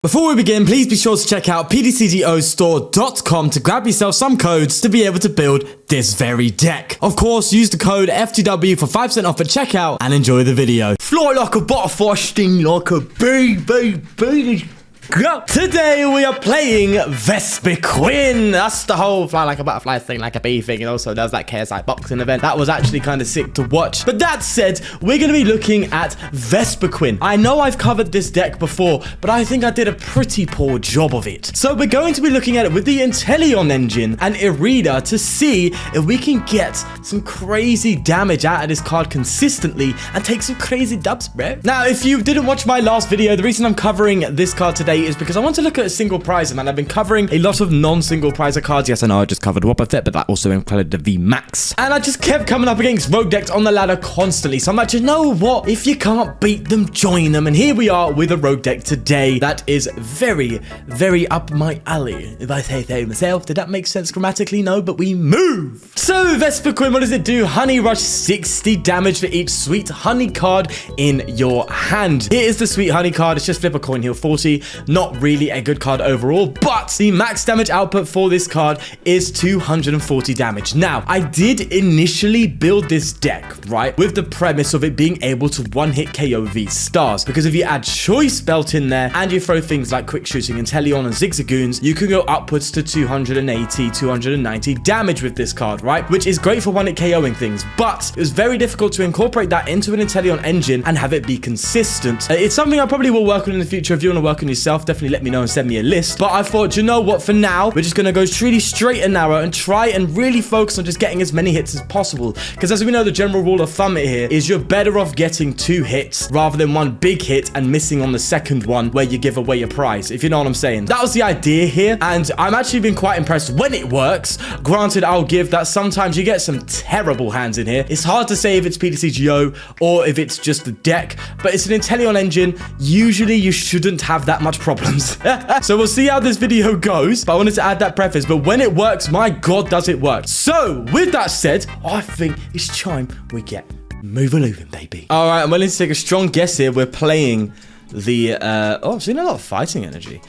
Before we begin, please be sure to check out pdcgostore.com to grab yourself some codes to be able to build this very deck. Of course, use the code FTW for 5% off at checkout and enjoy the video. Fly like a butterfly, sting like a bee, bee, bee. Go. Today we are playing Vespiquen. That's the whole fly like a butterfly, sting like a bee thing. It also does that KSI boxing event. That was actually kind of sick to watch. But that said, we're going to be looking at Vespiquen. I know I've covered this deck before, but I think I did a pretty poor job of it. So we're going to be looking at it with the Inteleon engine and Irida to see if we can get some crazy damage out of this card consistently and take some crazy dubs, bro. Now, if you didn't watch my last video, the reason I'm covering this card today is because I want to look at a single prizer, man. I've been covering a lot of non-single prizer cards. Yes, I know I just covered Wop FST, but that also included the VMAX. And I just kept coming up against rogue decks on the ladder constantly. So I'm like, you know what? If you can't beat them, join them. And here we are with a rogue deck today that is very, very up my alley, if I say so myself. Did that make sense grammatically? No, but we move. So Vespiquen, what does it do? Honey Rush, 60 damage for each Sweet Honey card in your hand. Here is the Sweet Honey card. It's just flip a coin, heal 40. Not really a good card overall, but the max damage output for this card is 240 damage. Now, I did initially build this deck, right, with the premise of it being able to one-hit KO these stars, because if you add Choice Belt in there and you throw things like Quick Shooting, Inteleon, and Zigzagoons, you can go upwards to 280, 290 damage with this card, right, which is great for one-hit KOing things, but it was very difficult to incorporate that into an Inteleon engine and have it be consistent. It's something I probably will work on in the future. If you want to work on yourself, definitely let me know and send me a list. But I thought, you know what, for now, we're just going to go really straight and narrow and try and really focus on just getting as many hits as possible. Because as we know, the general rule of thumb here is you're better off getting 2 hits rather than 1 big hit and missing on the second one where you give away a prize, if you know what I'm saying. That was the idea here, and I'm actually been quite impressed when it works. Granted, I'll give that sometimes you get some terrible hands in here. It's hard to say if it's PDCGO or if it's just the deck, but it's an Inteleon engine. Usually you shouldn't have that much problems. So we'll see how this video goes, but I wanted to add that preface. But when it works, my god, does it work. So with that said, I think it's time we get moving, baby. All right, I'm willing to take a strong guess here. We're playing the oh, I've seen a lot of fighting energy.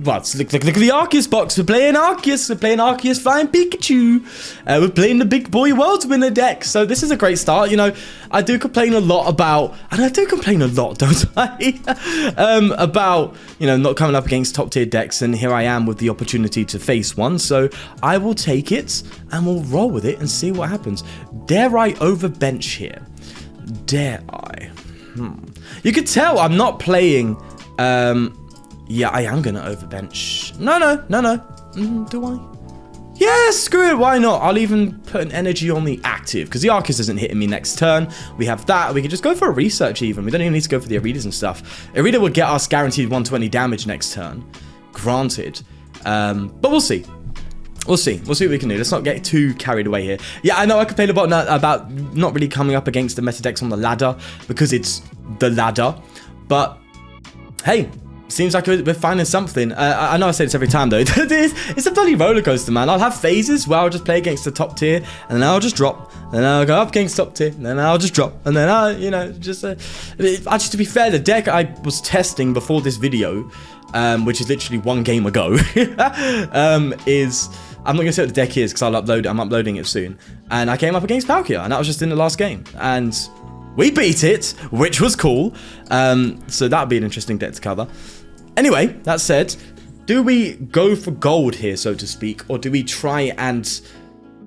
Look at the Arceus box. We're playing Arceus. We're playing Arceus Flying Pikachu. We're playing the big boy world winner deck. So this is a great start. You know, I do complain a lot about, and I do complain a lot, don't I? About, you know, not coming up against top tier decks. And here I am with the opportunity to face one. So I will take it and we'll roll with it and see what happens. Dare I overbench here? Dare I? You could tell I'm not playing, yeah, I am going to overbench. No. Do I? Yeah, screw it. Why not? I'll even put an energy on the active because the Arceus isn't hitting me next turn. We have that. We can just go for a research even. We don't even need to go for the Iridas and stuff. Irida will get us guaranteed 120 damage next turn. Granted. But we'll see. We'll see what we can do. Let's not get too carried away here. Yeah, I know I complained about not really coming up against the meta decks on the ladder because it's the ladder. But, hey. Seems like we're finding something. I know I say this every time, though. It's a bloody roller coaster, man. I'll have phases where I'll just play against the top tier, and then I'll just drop. And then I'll go up against top tier, and then I'll just drop. And then I'll, you know, just... actually, to be fair, the deck I was testing before this video, which is literally 1 game ago, is... I'm not going to say what the deck is, because I'm uploading it soon. And I came up against Palkia, and that was just in the last game. And... we beat it, which was cool. So that would be an interesting deck to cover. Anyway, that said, do we go for gold here, so to speak? Or do we try and...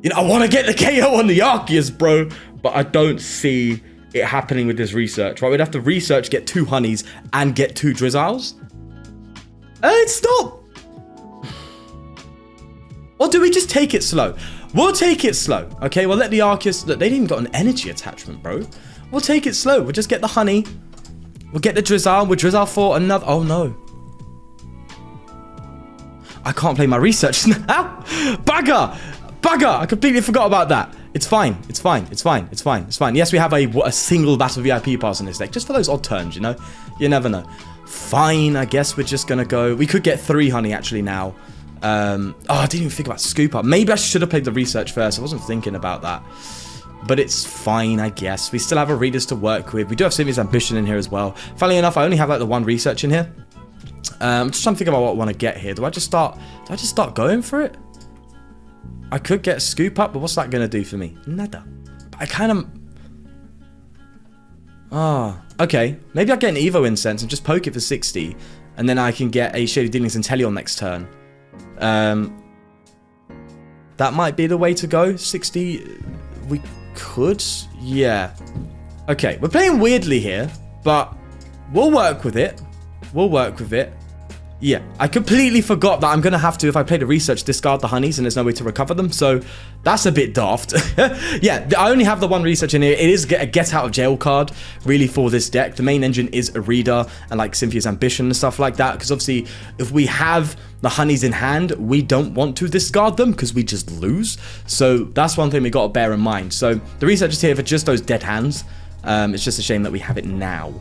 you know, I want to get the KO on the Arceus, bro. But I don't see it happening with this research, right? We'd have to research, get 2 honeys, and get 2 Drizziles. Stop! Or do we just take it slow? We'll take it slow, okay? We'll let the Arceus... look, they didn't even got an energy attachment, bro. We'll take it slow. We'll just get the honey. We'll get the Drizzile. We'll Drizzile for another... oh, no. I can't play my research now. Bugger! I completely forgot about that. It's fine. It's fine. Yes, we have a single Battle VIP Pass in this deck. Just for those odd turns, you know? You never know. Fine. I guess we're just going to go... we could get 3 honey, actually, now. Oh, I didn't even think about Scoop Up. Maybe I should have played the research first. I wasn't thinking about that. but it's fine, I guess. We still have Iridas to work with. We do have Cynthia's Ambition in here as well. Funnily enough, I only have like the one research in here. I'm just trying to think about what I want to get here. Do I just start going for it? I could get Scoop Up, but what's that going to do for me? Nada. But I kind of... okay. Maybe I'll get an Evo Incense and just poke it for 60. And then I can get a Shady Dealings Inteleon next turn. That might be the way to go. 60... We could? Yeah. Okay, we're playing weirdly here, but we'll work with it. We'll work with it. Yeah, I completely forgot that I'm going to have to, if I play the research, discard the honeys and there's no way to recover them. So that's a bit daft. Yeah, I only have the one research in here. It is a get out of jail card, really, for this deck. The main engine is Irida and like Cynthia's Ambition and stuff like that. Because obviously, if we have the honeys in hand, we don't want to discard them because we just lose. So that's one thing we got to bear in mind. So the research is here for just those dead hands. It's just a shame that we have it now.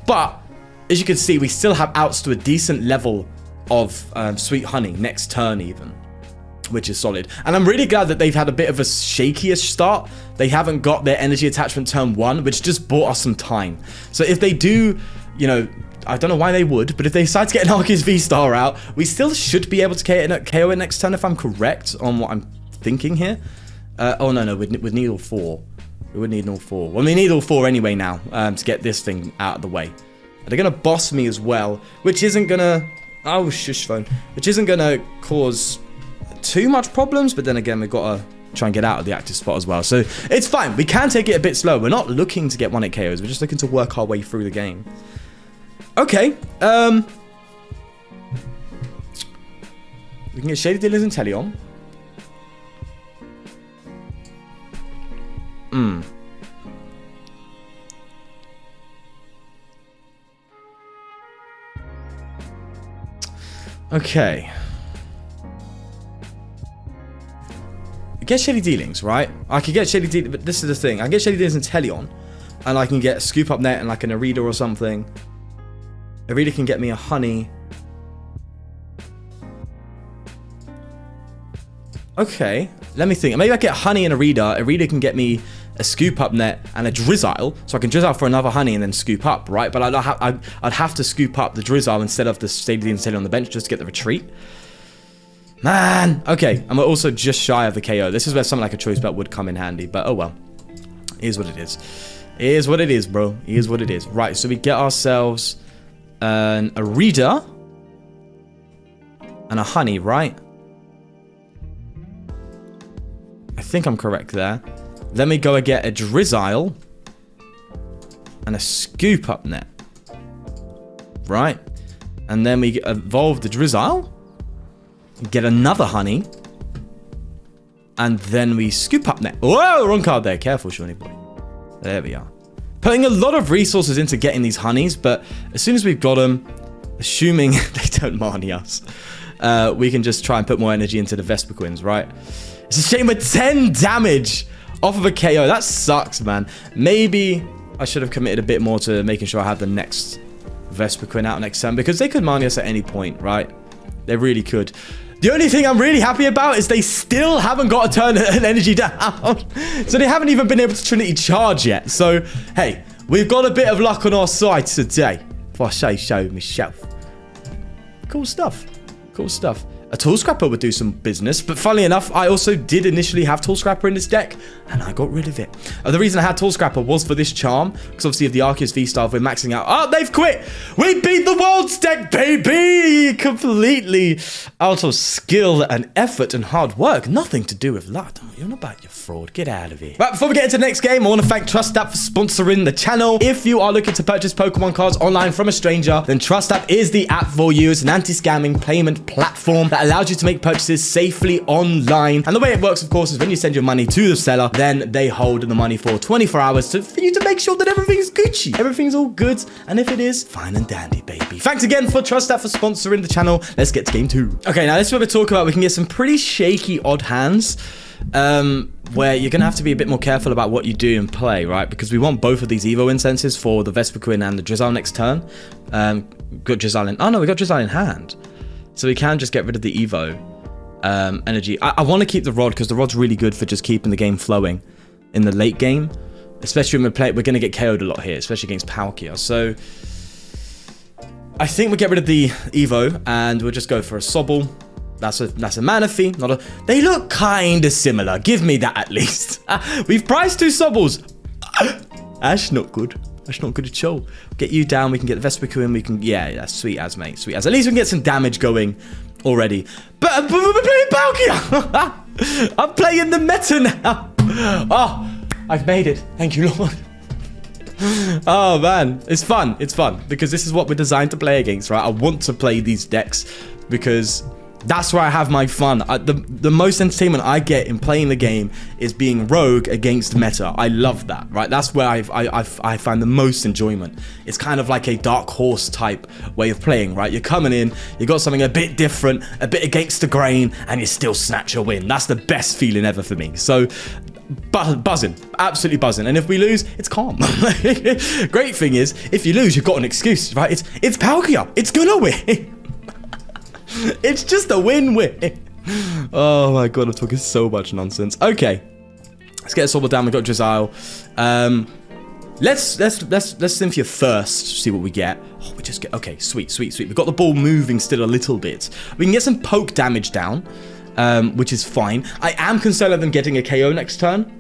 But as you can see, we still have outs to a decent level of Sweet Honey next turn even, which is solid. And I'm really glad that they've had a bit of a shaky-ish start. They haven't got their energy attachment turn 1, which just bought us some time. So if they do, you know, I don't know why they would, but if they decide to get an Arceus V-Star out, we still should be able to KO it next turn if I'm correct on what I'm thinking here. Oh, no, we'd need all 4. We would need all 4. Well, we need all 4 anyway now to get this thing out of the way. They're going to boss me as well, which isn't going to... Oh, shush phone. Which isn't going to cause too much problems, but then again, we've got to try and get out of the active spot as well. So it's fine. We can take it a bit slow. We're not looking to get 1-hit KOs. We're just looking to work our way through the game. Okay. We can get Shady Dealings Inteleon. Okay. Get Shady Dealings, right? I could get Shady Dealings, but this is the thing. I can get Shady Dealings Inteleon, and I can get Scoop Up Net and like an Irida or something. Irida can get me a honey. Okay, let me think. Maybe I get honey and Irida. Irida can get me a Scoop Up Net and a Drizzile, so I can Drizzile for another honey and then Scoop Up, right? But I'd have to Scoop Up the Drizzile instead of the Shady Dealings Inteleon on the bench just to get the retreat. Man! Okay, and we're also just shy of the KO. This is where something like a Choice Belt would come in handy, but oh well. Here's what it is. Here's what it is, bro. Here's what it is. Right, so we get ourselves an Irida and a honey, right? I think I'm correct there. Then we go and get a Drizzile and a Scoop Up Net. Right? And then we evolve the Drizzile, get another honey, and then we Scoop Up Net. Whoa, wrong card there. Careful, Shawnee boy. There we are. Putting a lot of resources into getting these honeys, but as soon as we've got them, assuming they don't Marnie us, we can just try and put more energy into the Vespiquens, right? It's a shame we're 10 damage off of a KO. That sucks, man. Maybe I should have committed a bit more to making sure I have the next Vespiquen out next turn, because they could Marnie us at any point, right? They really could. The only thing I'm really happy about is they still haven't got to turn an energy down. So they haven't even been able to Trinity Charge yet. So, hey, we've got a bit of luck on our side today. If I say so myself. Cool stuff. Cool stuff. A Tool Scrapper would do some business, but funnily enough, I also did initially have Tool Scrapper in this deck, and I got rid of it. The reason I had Tool Scrapper was for this charm, because obviously if the Arceus V-Star, if we're maxing out... Oh, they've quit! We beat the world's deck, baby! Completely out of skill and effort and hard work. Nothing to do with luck. You're not about your fraud. Get out of here. But before we get into the next game, I want to thank TrustApp for sponsoring the channel. If you are looking to purchase Pokemon cards online from a stranger, then TrustApp is the app for you. It's an anti-scamming payment platform that allows you to make purchases safely online. And the way it works, of course, is when you send your money to the seller, then they hold the money for 24 hours for you to make sure that everything's Gucci. Everything's all good. And if it is, fine and dandy, baby. Thanks again for TrustApp for sponsoring the channel. Let's get to game 2. Okay, now this is what we're talking about. We can get some pretty shaky odd hands. Where you're going to have to be a bit more careful about what you do and play, right? Because we want both of these Evo Incenses for the Vespiquen and the Drizzile next turn. Got Drizzile in... Oh, no, we got Drizzile in hand. So we can just get rid of the Evo energy. I want to keep the Rod because the Rod's really good for just keeping the game flowing in the late game. Especially when we're going to get KO'd a lot here, especially against Palkia. So I think we'll get rid of the Evo and we'll just go for a Sobble. That's a Manaphy, not a... They look kind of similar. Give me that at least. We've priced 2 Sobbles. Ash, not good. That's not good at all. Get you down. We can get the Vespiquen in. We can... Yeah, that's sweet as, mate. Sweet as. At least we can get some damage going already. But we're playing Palkia. I'm playing the meta now. Oh, I've made it. Thank you, Lord. Oh, man. It's fun. It's fun. Because this is what we're designed to play against, right? I want to play these decks because... that's where I have my fun. The most entertainment I get in playing the game is being rogue against meta. I love that, right? That's where I find the most enjoyment. It's kind of like a dark horse type way of playing, right? You're coming in, you got something a bit different, a bit against the grain, and you still snatch a win. That's the best feeling ever for me. So, buzzing, absolutely buzzing. And if we lose, it's calm. Great thing is, if you lose, you've got an excuse, right? It's Palkia. It's gonna win. It's just a win-win. Oh my god, I'm talking so much nonsense. Okay, let's get a Sobble down. We got Drizzile. Let's Cynthia first. See what we get. Oh, we just get okay. Sweet. We've got the ball moving still a little bit. We can get some poke damage down, which is fine. I am concerned of them getting a KO next turn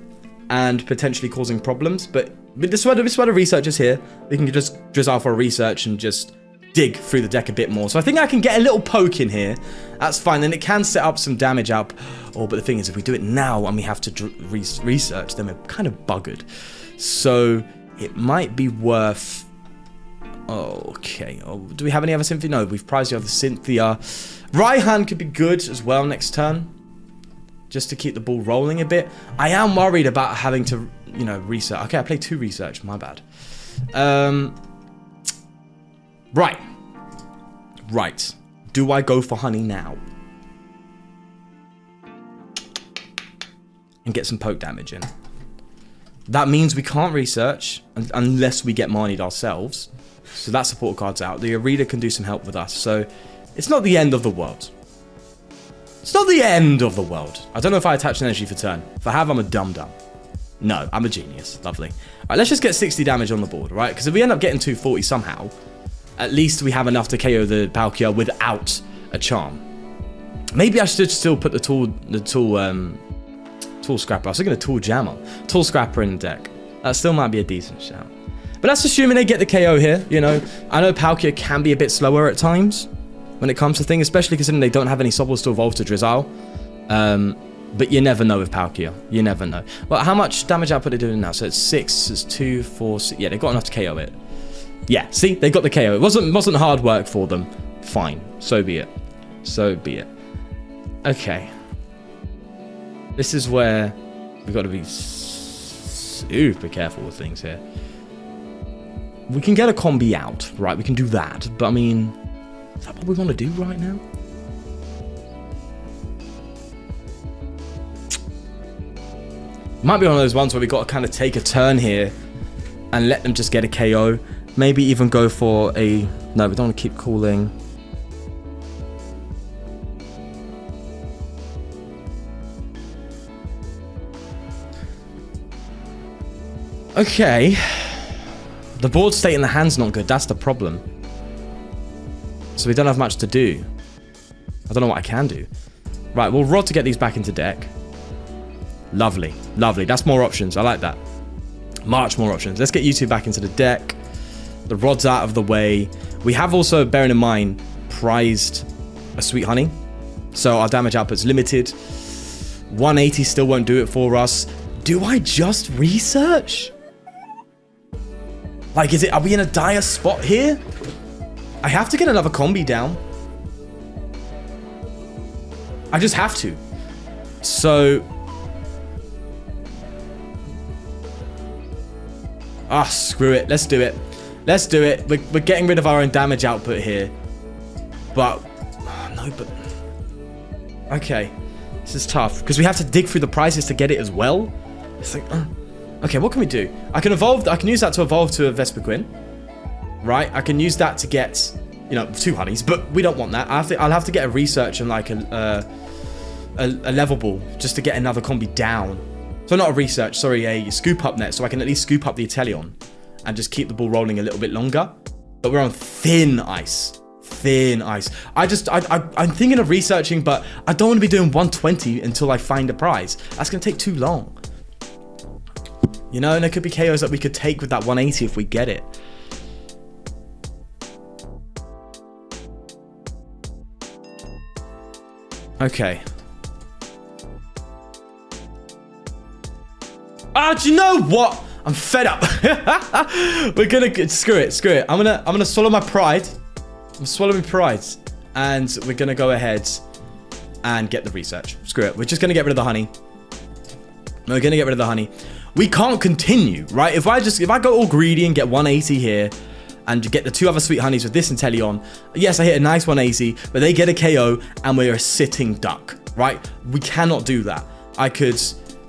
and potentially causing problems. But this is why the research is here. We can just Drizzile for a research and just dig through the deck a bit more. So I think I can get a little poke in here. That's fine. And it can set up some damage up. Oh, but the thing is, if we do it now and we have to research, then we're kind of buggered. So it might be worth... Okay. Oh, do we have any other Cynthia? No, we've prized the other Cynthia. Raihan could be good as well next turn. Just to keep the ball rolling a bit. I am worried about having to, you know, research. Okay, I played 2 research. My bad. Right. Do I go for honey now? And get some poke damage in. That means we can't research unless we get manied ourselves. So that support card's out. The Irida can do some help with us. So it's not the end of the world. It's not the end of the world. I don't know if I attach an energy for turn. If I have, I'm a dum-dum. No, I'm a genius. Lovely. All right, let's just get 60 damage on the board, right? Because if we end up getting 240 somehow... at least we have enough to KO the Palkia without a charm. Maybe I should still put the tool scrapper. I was thinking a tool jammer. Tool scrapper in the deck. That still might be a decent shout. But that's assuming they get the KO here, you know. I know Palkia can be a bit slower at times when it comes to things, especially considering they don't have any Sobbles to evolve to Drizzile. But you never know with Palkia. You never know. Well, how much damage output are they doing now? So it's 6, it's 2, 4, 6. Yeah, they've got enough to KO it. Yeah, see, they got the KO. It wasn't hard work for them. Fine, so be it. So be it. Okay. This is where we've got to be super careful with things here. We can get a Combee out, right? We can do that. But I mean, is that what we want to do right now? Might be one of those ones where we got to kind of take a turn here and let them just get a KO. Maybe even go for a... No, we don't want to keep cooling. Okay. The board state in the hand's not good. That's the problem. So we don't have much to do. I don't know what I can do. Right, we'll Rod to get these back into deck. Lovely. Lovely. That's more options. I like that. Much more options. Let's get you two back into the deck. The Rod's out of the way. We have also, bearing in mind, prized a Sweet Honey. So our damage output's limited. 180 still won't do it for us. Do I just research? Like, are we in a dire spot here? I have to get another Combee down. I just have to. So... screw it. Let's do it. Let's do it. We're getting rid of our own damage output here. But... no, but... Okay. This is tough. Because we have to dig through the prices to get it as well. It's like... Okay, what can we do? I can evolve... I can use that to evolve to a Vespiquen. Right? I can use that to get... You know, 2 honeys. But we don't want that. I'll have to get a research and like a level ball. Just to get another Combee down. So not a research, sorry, a Scoop Up Net, so I can at least scoop up the Inteleon and just keep the ball rolling a little bit longer. But we're on thin ice. Thin ice. I'm thinking of researching, but I don't want to be doing 120 until I find a prize. That's going to take too long. You know, and there could be KOs that we could take with that 180 if we get it. Okay. Ah, do you know what? I'm fed up. We're gonna screw it. I'm gonna swallow my pride. I'm swallowing pride, and we're gonna go ahead and get the research. Screw it. We're just gonna get rid of the honey. We're gonna get rid of the honey. We can't continue, right? If I go all greedy and get 180 here, and get the 2 other sweet honeys with this Inteleon, yes, I hit a nice 180, but they get a KO, and we're a sitting duck, right? We cannot do that. I could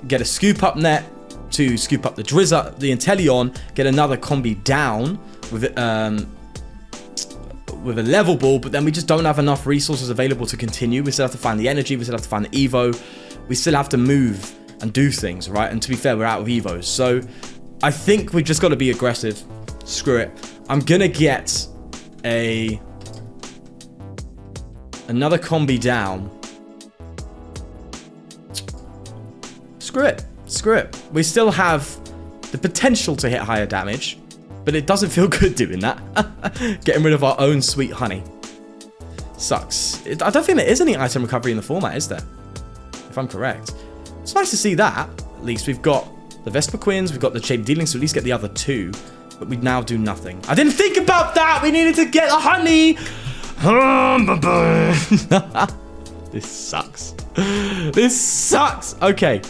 get a Scoop Up Net to scoop up the Drizzile, the Inteleon, get another Combee down with a level ball, but then we just don't have enough resources available to continue. We still have to find the energy, we still have to find the Evo, we still have to move and do things, right? And to be fair, we're out of Evos, so I think we've just got to be aggressive. Screw it. I'm gonna get another Combee down. Screw it. Screw it. We still have the potential to hit higher damage, but it doesn't feel good doing that. Getting rid of our own sweet honey. Sucks. I don't think there is any item recovery in the format, is there? If I'm correct. It's nice to see that. At least we've got the Vespiquen, we've got the Shady Dealings, so at least get the other 2. But we now do nothing. I didn't think about that! We needed to get the honey! This sucks. This sucks! Okay.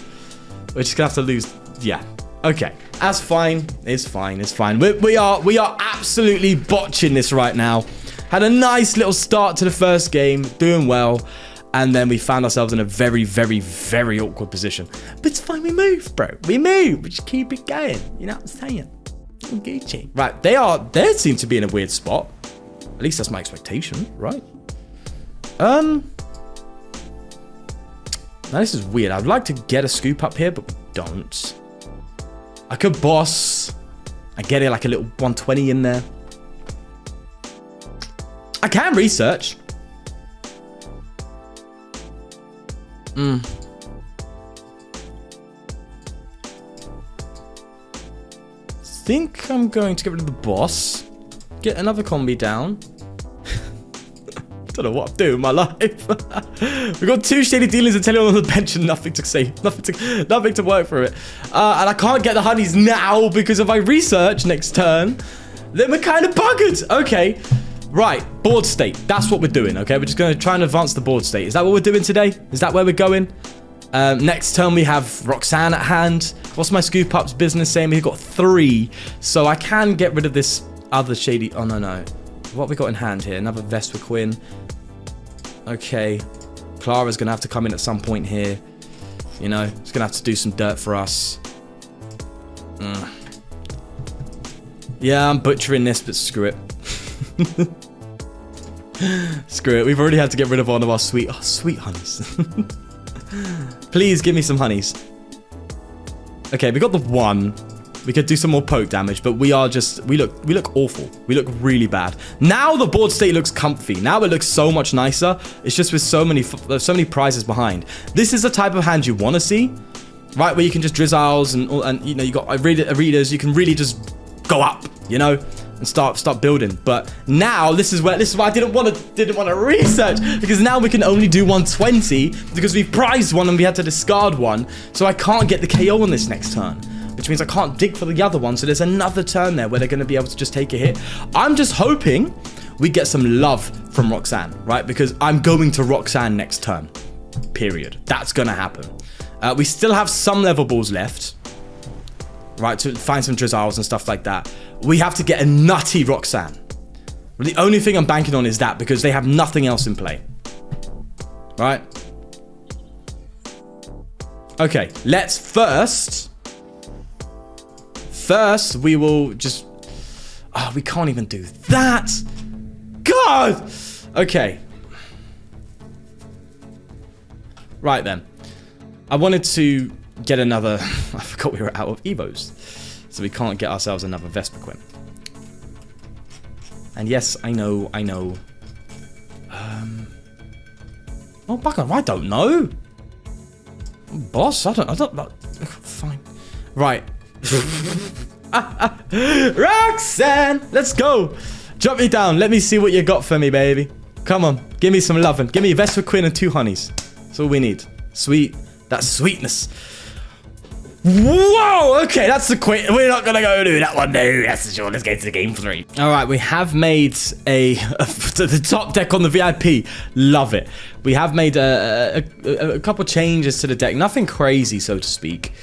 We're just gonna have to lose. Yeah. Okay. That's fine. It's fine. It's fine. We are absolutely botching this right now. Had a nice little start to the first game. Doing well. And then we found ourselves in a very, very, very awkward position. But it's fine. We move, bro. We move. We just keep it going. You know what I'm saying? Gucci. Right. They seem to be in a weird spot. At least that's my expectation. Right. Now this is weird. I'd like to get a scoop up here, but we don't. I could boss. I get it like a little 120 in there. I can research. Think I'm going to get rid of the boss. Get another Combee down. Don't know what I'm doing with my life. We've got 2 Shady Dealings and Inteleon on the bench and nothing to say. Nothing to work for it. And I can't get the honeys now because if I research next turn, then we're kind of buggered. Okay. Right. Board state. That's what we're doing. Okay. We're just going to try and advance the board state. Is that what we're doing today? Is that where we're going? Next turn we have Roxanne at hand. What's my scoop up's business saying? We've got 3. So I can get rid of this other shady. Oh, no. What have we got in hand here? Another Vespiquen. Okay. Klara's going to have to come in at some point here. You know, it's going to have to do some dirt for us. Yeah, I'm butchering this, but screw it. Screw it. We've already had to get rid of one of our sweet honeys. Please give me some honeys. Okay, we got the 1. We could do some more poke damage, but we look awful. We look really bad. Now the board state looks comfy. Now it looks so much nicer. It's just with so many prizes behind. This is the type of hand you want to see, right? Where you can just Drizziles and you know, you got Iridas. You can really just go up, you know, and start building. But now this is why I didn't want to research, because now we can only do 120 because we prized one and we had to discard one. So I can't get the KO on this next turn, which means I can't dig for the other one. So there's another turn there where they're going to be able to just take a hit. I'm just hoping we get some love from Roxanne, right? Because I'm going to Roxanne next turn, period. That's going to happen. We still have some level balls left, right, to find some Drizziles and stuff like that. We have to get a nutty Roxanne. The only thing I'm banking on is that, because they have nothing else in play. Right? Okay, let's first, we will just... Oh, we can't even do that. God! Okay. Right then. I wanted to get another... I forgot we were out of Evos. So we can't get ourselves another Vespiquen. And yes, I know. Oh, bugger, I don't know. Boss, I don't... Fine. Right. Roxanne, let's go. Drop me down. Let me see what you got for me, baby. Come on. Give me some loving. Give me a Vespiquen and 2 honeys. That's all we need. Sweet. That sweetness. Whoa! Okay, that's the quick. We're not gonna go do that one, no. That's for sure. Let's get to game 3. All right, we have made the top deck on the VIP. Love it. We have made a couple changes to the deck. Nothing crazy, so to speak,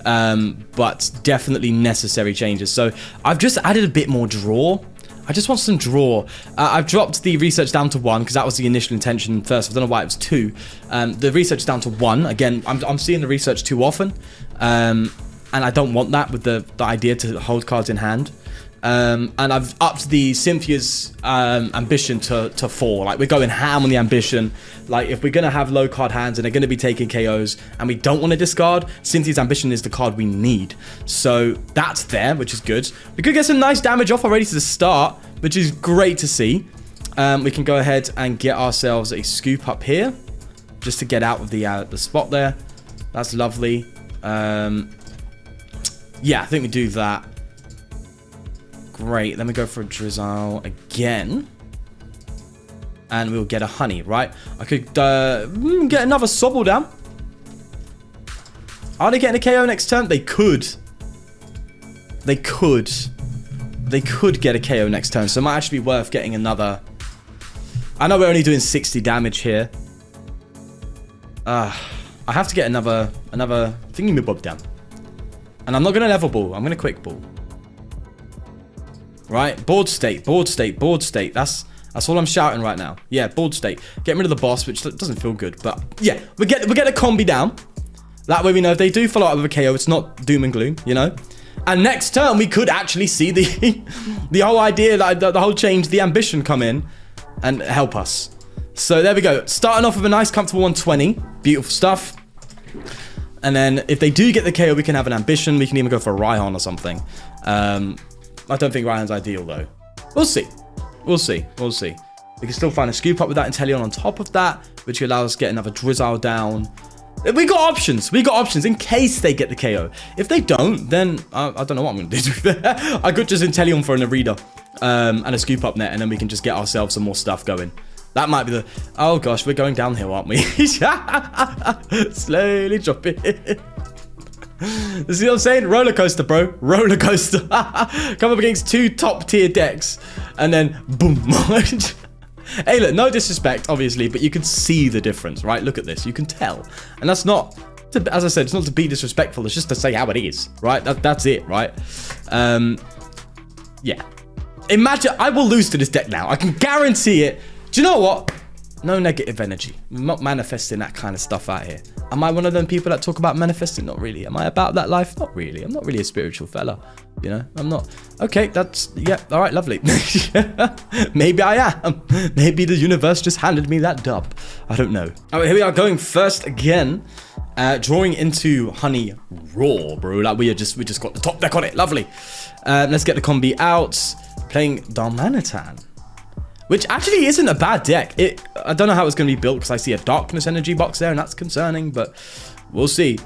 but definitely necessary changes. So I've just added a bit more draw. I just want some draw. I've dropped the research down to 1 because that was the initial intention first. I don't know why it was 2. The research down to 1. Again, I'm seeing the research too often. And I don't want that with the idea to hold cards in hand. And I've upped the Cynthia's ambition to 4. Like, we're going ham on the ambition. Like, if we're going to have low card hands and they're going to be taking KOs and we don't want to discard, Cynthia's ambition is the card we need. So that's there, which is good. We could get some nice damage off already to the start, which is great to see. We can go ahead and get ourselves a scoop up here just to get out of the spot there. That's lovely. Yeah, I think we do that. Great. Then we go for a Drizzile again. And we'll get a honey, right? I could get another Sobble down. Are they getting a KO next turn? They could. They could get a KO next turn. So it might actually be worth getting another. I know we're only doing 60 damage here. I have to get another thingy-me-bob down. And I'm not going to level ball. I'm going to quick ball. Right, board state. That's all I'm shouting right now. Yeah, board state. Getting rid of the boss, which doesn't feel good, but yeah, we get a Combee down. That way we know if they do follow up with a KO, it's not doom and gloom, you know. And next turn we could actually see the whole idea, like the whole change, the ambition come in and help us. So there we go. Starting off with a nice, comfortable 120. Beautiful stuff. And then if they do get the KO, we can have an ambition. We can even go for a Raihan or something. I don't think Raihan's ideal, though. We'll see. We'll see. We can still find a scoop up with that Inteleon on top of that, which allows us to get another Drizzile down. We got options. In case they get the KO. If they don't, then I don't know what I'm going to do. I could just Inteleon for an Irida and a Scoop Up Net, and then we can just get ourselves some more stuff going. That might be the... Oh, gosh, we're going downhill, aren't we? Slowly drop it. You see what I'm saying? Roller coaster, bro. Roller coaster. Come up against 2 top-tier decks, and then boom. Hey, look, no disrespect, obviously, but you can see the difference, right? Look at this. You can tell. And that's not, as I said, it's not to be disrespectful. It's just to say how it is, right? That's it, right? Yeah. Imagine, I will lose to this deck now. I can guarantee it. Do you know what? No negative energy. I'm not manifesting that kind of stuff out here. Am I one of them people that talk about manifesting? Not really. Am I about that life? Not really. I'm not really a spiritual fella. You know, I'm not. Okay, that's, yeah, all right, lovely. Maybe I am. Maybe the universe just handed me that dub. I don't know. All right, here we are going first again. Drawing into Honey Raw, bro. Like we just got the top deck on it. Lovely. Let's get the Combee out. Playing Darmanitan, which actually isn't a bad deck. I don't know how it's going to be built because I see a Darkness energy box there, and that's concerning, but we'll see.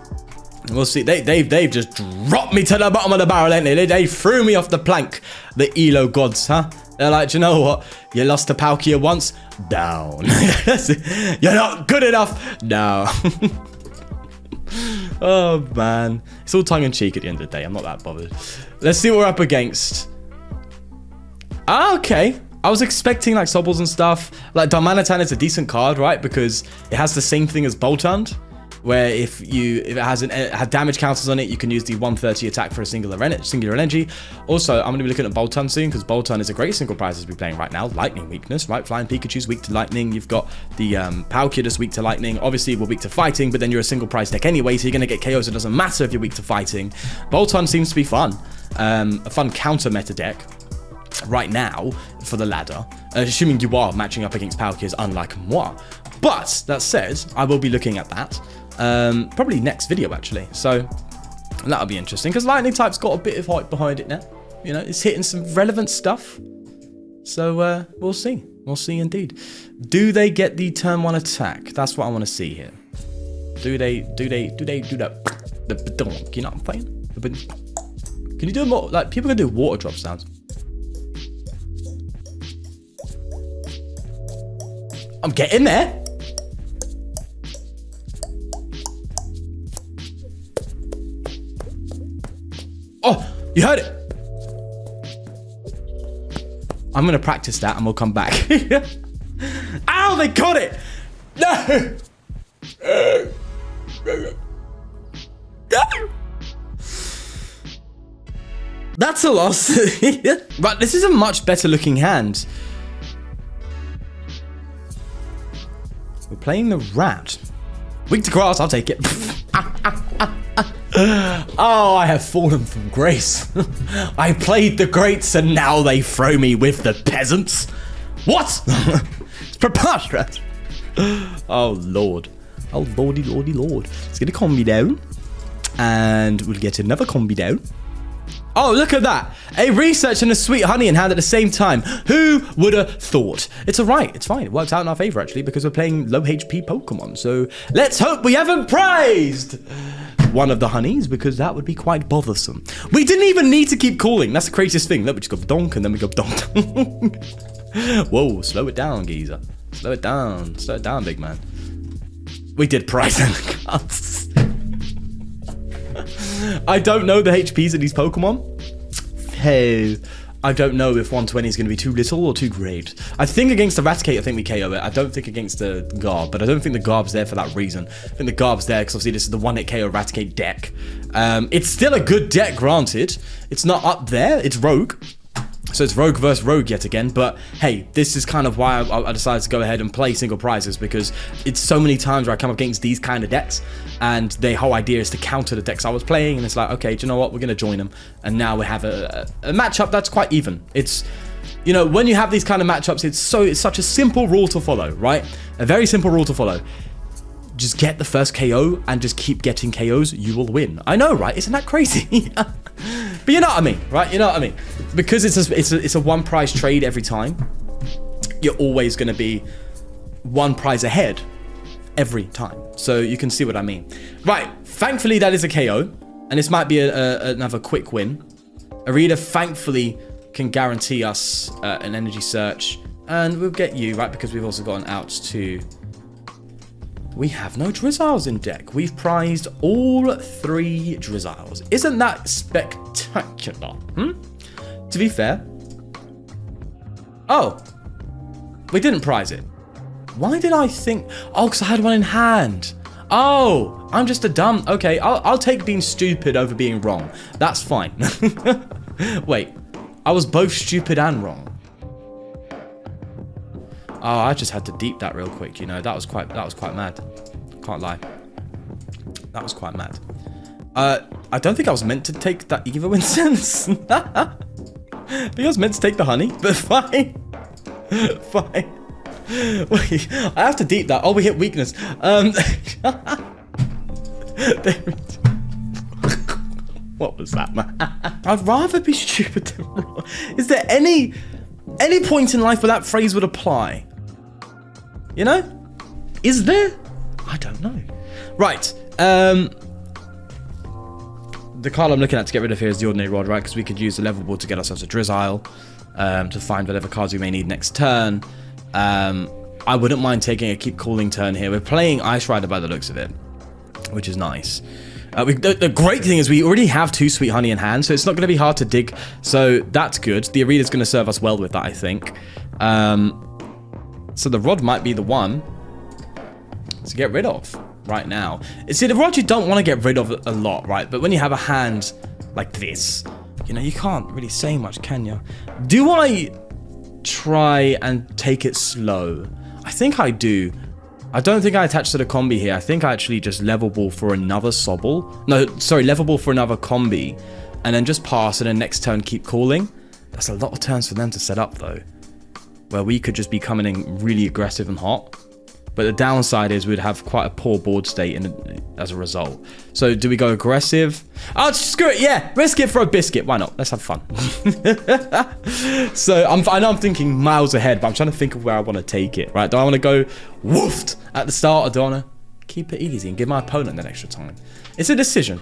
We'll see. They've just dropped me to the bottom of the barrel, ain't they? They threw me off the plank. The Elo gods, huh? They're like, you know what? You lost to Palkia once? Down. You're not good enough? No. Oh, man. It's all tongue-in-cheek at the end of the day. I'm not that bothered. Let's see what we're up against. Ah, okay. I was expecting like Sobbles and stuff. Like Darmanitan is a decent card, right? Because it has the same thing as Boltund, where if it had damage counters on it, you can use the 130 attack for a singular energy. Also, I'm going to be looking at Boltund soon because Boltund is a great single prize as we're playing right now. Lightning weakness, right? Flying Pikachu's weak to lightning. You've got the Palkia that's weak to lightning. Obviously, we're weak to fighting, but then you're a single prize deck anyway, so you're going to get KOs. It doesn't matter if you're weak to fighting. Boltund seems to be fun. A fun counter meta deck right now for the ladder, assuming you are matching up against Palkias, unlike moi. But that said, I will be looking at that probably next video actually. So that'll be interesting because lightning type's got a bit of hype behind it now. You know, it's hitting some relevant stuff. So we'll see. We'll see indeed. Do they get the turn 1 attack? That's what I want to see here. Do they do that? The badonk, you know what I'm saying? Can you do more? Like, people can do water drop sounds. I'm getting there. Oh, you heard it. I'm going to practice that and we'll come back. Ow, they got it. No. That's a loss. But this is a much better looking hand. We're playing the rat. Weak to grass, I'll take it. Oh, I have fallen from grace. I played the greats and now they throw me with the peasants. What? It's preposterous. Oh, Lord. Oh, lordy, lordy, lord. Let's get a Combee down. And we'll get another Combee down. Oh, look at that. A research and a Sweet Honey in hand at the same time. Who would have thought? It's all right. It's fine. It works out in our favor, actually, because we're playing low HP Pokemon. So let's hope we haven't prized one of the honeys, because that would be quite bothersome. We didn't even need to keep calling. That's the craziest thing. Look, we just go donk and then we go donk. Whoa, slow it down, geezer. Slow it down. Slow it down, big man. We did prize the cards. I don't know the HPs of these Pokemon. Hey, I don't know if 120 is going to be too little or too great. I think against the Raticate, I think we KO it. I don't think against the Garb, but I don't think the Garb's there for that reason. I think the Garb's there because obviously this is the one hit KO Raticate deck. It's still a good deck, granted. It's not up there. It's Rogue. So it's Rogue versus Rogue yet again, but hey, this is kind of why I decided to go ahead and play single prizes, because it's so many times where I come up against these kind of decks, and the whole idea is to counter the decks I was playing, and it's like, okay, do you know what, we're going to join them, and now we have a matchup that's quite even. It's, you know, when you have these kind of matchups, it's such a simple rule to follow, right? A very simple rule to follow. Just get the first KO and just keep getting KOs, you will win. I know, right? Isn't that crazy? But you know what I mean, right? You know what I mean? Because it's a one prize trade every time, you're always going to be one prize ahead every time. So you can see what I mean. Right, thankfully that is a KO, and this might be another quick win. Irida thankfully can guarantee us an energy search, and we'll get you, right? Because we've also gotten out to... We have no Drizziles in deck. We've prized all 3 Drizziles. Isn't that spectacular? To be fair. Oh. We didn't prize it. Why did I think... Oh, because I had one in hand. Oh, I'm just a dumb... Okay, I'll take being stupid over being wrong. That's fine. Wait. I was both stupid and wrong. Oh, I just had to deep that real quick, you know. That was quite mad. Can't lie. That was quite mad. I don't think I was meant to take that Evo Incense. I think I was meant to take the honey, but fine. Fine. Wait, I have to deep that. Oh, we hit weakness. What was that, man? I'd rather be stupid than wrong. Is there any point in life where that phrase would apply? You know? Is there? I don't know. Right. The card I'm looking at to get rid of here is the Ordinary Rod, right? Because we could use the Level Ball to get ourselves a Drizzile, to find whatever cards we may need next turn. I wouldn't mind taking a keep calling turn here. We're playing Ice Rider by the looks of it, which is nice. The great thing is we already have 2 Sweet Honey in hand, so it's not going to be hard to dig. So that's good. The Arida's going to serve us well with that, I think. So the Rod might be the one to get rid of right now. See, the Rod you don't want to get rid of a lot, right? But when you have a hand like this, you know, you can't really say much, can you? Do I try and take it slow? I think I do. I don't think I attach to the Combee here. I think I actually just level ball for another Sobble. No, sorry, level ball for another Combee. And then just pass and then next turn keep calling. That's a lot of turns for them to set up though. Where we could just be coming in really aggressive and hot. But the downside is we'd have quite a poor board state as a result. So do we go aggressive? Oh, screw it. Yeah, risk it for a biscuit. Why not? Let's have fun. So I know I'm thinking miles ahead, but I'm trying to think of where I want to take it, right? Do I want to go woofed at the start, or do I want to keep it easy and give my opponent that extra time? It's a decision.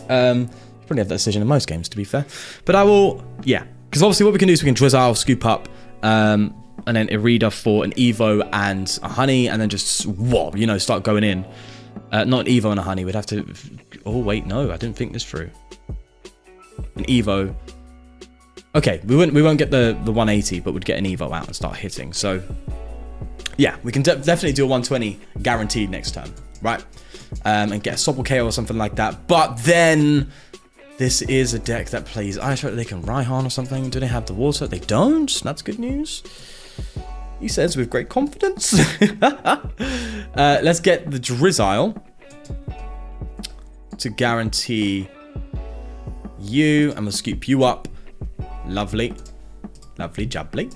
Probably have that decision in most games, to be fair. But I will, yeah. Because obviously what we can do is we can Drizzile, Scoop Up, and then Irida for an Evo and a Honey, and then just, whoa, you know, start going in. Not an Evo and a Honey. We'd have to, oh, wait, no, I didn't think this through. An Evo. Okay, we won't get the 180, but we'd get an Evo out and start hitting. So, yeah, we can definitely do a 120 guaranteed next turn, right? And get a Sobble CRE or something like that. But then this is a deck that plays ASR. They can Raihan or something. Do they have the water? They don't. That's good news. He says with great confidence. Let's get the Drizzile to guarantee you. I'm gonna scoop you up. Lovely, lovely, jubbly.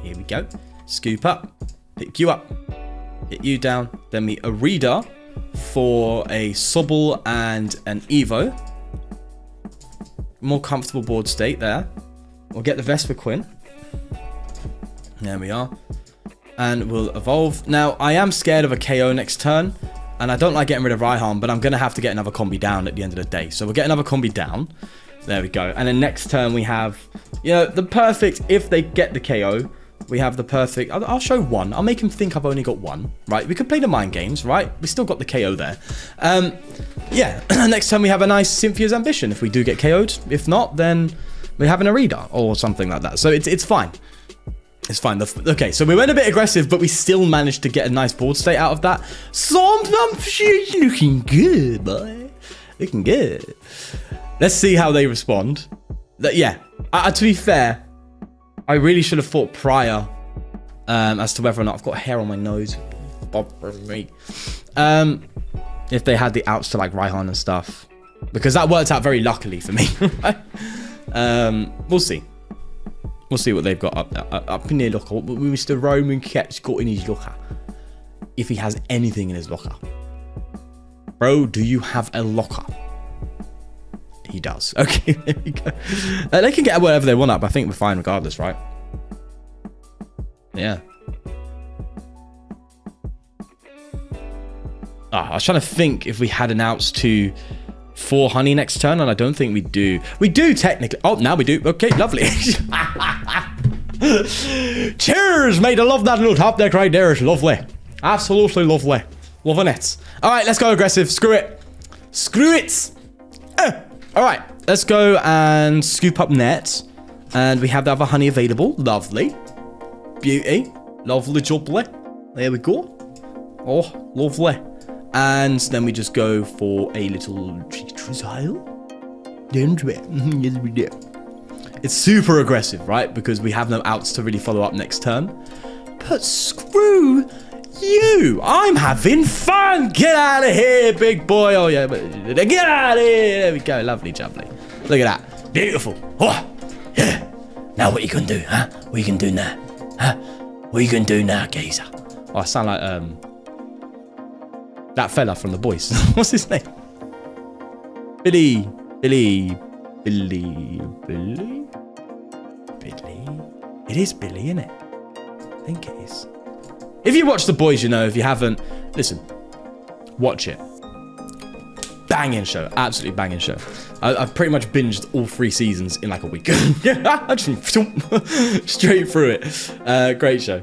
Here we go. Scoop up. Pick you up. Hit you down. Then we Irida for a Sobble and an Evo. More comfortable board state there. We'll get the Vespiquen. There we are. And we'll evolve. Now, I am scared of a KO next turn. And I don't like getting rid of Raihan, but I'm going to have to get another Combee down at the end of the day. So we'll get another Combee down. There we go. And then next turn we have, you know, the perfect, if they get the KO, we have the perfect, I'll show one. I'll make him think I've only got one, right? We could play the mind games, right? We still got the KO there. Yeah, next time we have a nice Cynthia's Ambition if we do get KO'd. If not, then we have an Irida or something like that. So it's fine. It's fine. Okay, so we went a bit aggressive, but we still managed to get a nice board state out of that. So I'm looking good, boy. Looking good. Let's see how they respond. Yeah, to be fair, I really should have thought prior as to whether or not I've got hair on my nose. Bothering me. If they had the outs to like Raihan and stuff, because that worked out very luckily for me. We'll see. We'll see what they've got up in their locker. What Mr. Roman Ket's got in his locker, if he has anything in his locker. Bro, do you have a locker? He does. Okay, there we go. They can get whatever they want up. I think we're fine regardless, right? Yeah. I was trying to think if we had an outs to 4 Honey next turn, and I don't think we do. We do technically. Oh, now we do. Okay, lovely. Cheers, mate. I love that little top deck right there. It's lovely. Absolutely lovely. Loving it. All right, let's go aggressive. Screw it. Screw it. All right, let's go and Scoop Up Net. And we have the other Honey available. Lovely. Beauty. Lovely jubbly. There we go. Oh, lovely. And then we just go for a little Drizzile. Yes, we do. It's super aggressive, right? Because we have no outs to really follow up next turn. But screw you. I'm having fun. Get out of here, big boy. Oh, yeah. Get out of here. There we go. Lovely jubbly. Look at that. Beautiful. Oh, yeah. Now what you gonna do, huh? What you gonna do now? Huh? What you gonna do now, geezer? Oh, I sound like, that fella from The Boys. What's his name? Billy. It is Billy, isn't it? I think it is. If you watch The Boys, you know. If you haven't, listen. Watch it. Banging show. Absolutely banging show. I've pretty much binged all 3 seasons in like a week. Straight through it. Great show.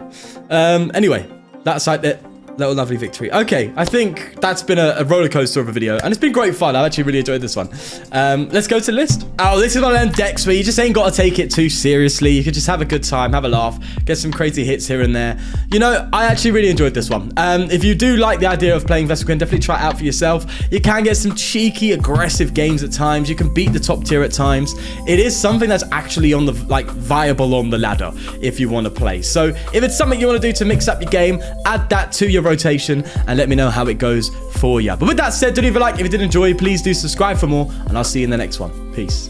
Anyway, that's like it. Little lovely victory. Okay, I think that's been a roller coaster of a video, and it's been great fun. I've actually really enjoyed this one. Let's go to the list. Oh, this is one of them decks where you just ain't got to take it too seriously. You could just have a good time, have a laugh, get some crazy hits here and there. You know, I actually really enjoyed this one. If you do like the idea of playing Vespiquen, definitely try it out for yourself. You can get some cheeky, aggressive games at times. You can beat the top tier at times. It is something that's actually on the viable on the ladder if you want to play. So if it's something you want to do to mix up your game, add that to your rotation and let me know how it goes for you. But with that said, do leave a like if you did enjoy. Please do subscribe for more, and I'll see you in the next one. Peace.